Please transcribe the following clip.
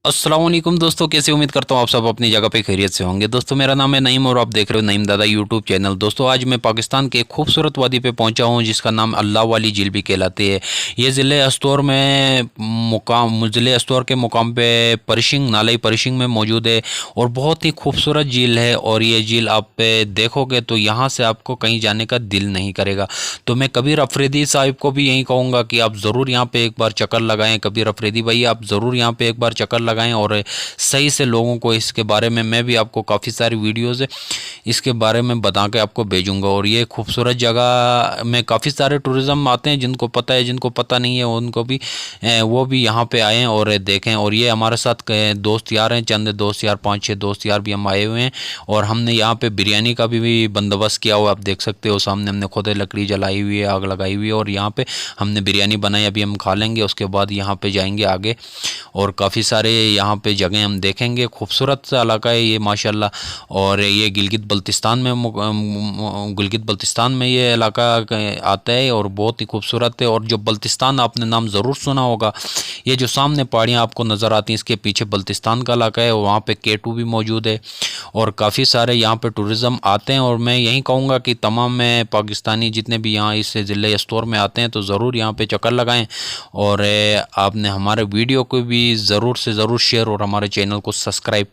अस्सलाम वालेकुम दोस्तों, कैसे उम्मीद करता हूँ आप सब अपनी जगह पे खैरियत से होंगे। दोस्तों मेरा नाम है नईम और आप देख रहे हो नईम दादा यूट्यूब चैनल। दोस्तों आज मैं पाकिस्तान के एक खूबसूरत वादी पे पहुंचा हूँ जिसका नाम अल्लाह वाली झील भी कहलाती है। ये ज़िले अस्तौर में ज़िले अस्तौर के मुकाम पे परिशिंग नालाई परिशिंग में मौजूद है और बहुत ही खूबसूरत झील है। और ये झील आप देखोगे तो यहाँ से आपको कहीं जाने का दिल नहीं करेगा। तो मैं कबीर अफरीदी साहिब को भी यही कहूँगा कि आप ज़रूर यहाँ पे एक बार चक्कर लगाएं। कबीर अफरीदी भाई आप ज़रूर यहाँ पे एक बार चक्कर लगाएं और सही से लोगों को इसके बारे में मैं भी आपको काफ़ी सारी वीडियोज़ इसके बारे में बता के आपको भेजूंगा। और ये खूबसूरत जगह में काफ़ी सारे टूरिज़्म आते हैं, जिनको पता है जिनको पता नहीं है उनको भी वो भी यहाँ पे आएँ और देखें। और ये हमारे साथ दोस्त यार हैं, चंद दोस्त यार 5-6 दोस्त यार भी हम आए हुए हैं। और हमने यहाँ पे बिरयानी का भी बंदोबस्त किया हुआ, आप देख सकते हो सामने हमने खुद लकड़ी जलाई हुई है, आग लगाई हुई है और यहाँ पे हमने बिरयानी बनाई, अभी हम खा लेंगे उसके बाद यहाँ पे जाएंगे आगे। और काफ़ी सारे यहाँ पे जगह हम देखेंगे, खूबसूरत सा इलाका है ये माशाल्लाह। और ये गिलगित बल्तिस्तान में ये इलाका आता है और बहुत ही खूबसूरत है। और जो बल्तिस्तान आपने नाम ज़रूर सुना होगा, ये जो सामने पहाड़ियाँ आपको नज़र आती हैं इसके पीछे बल्तिस्तान का इलाका है और वहाँ पे K2 भी मौजूद है और काफ़ी सारे यहाँ पे टूरिज़्म आते हैं। और मैं यही कहूँगा कि तमाम में पाकिस्तानी जितने भी यहाँ इस ज़िले स्टोर में आते हैं तो ज़रूर यहाँ पे चक्कर लगाएं। और आपने हमारे वीडियो को भी ज़रूर से ज़रूर शेयर और हमारे चैनल को सब्सक्राइब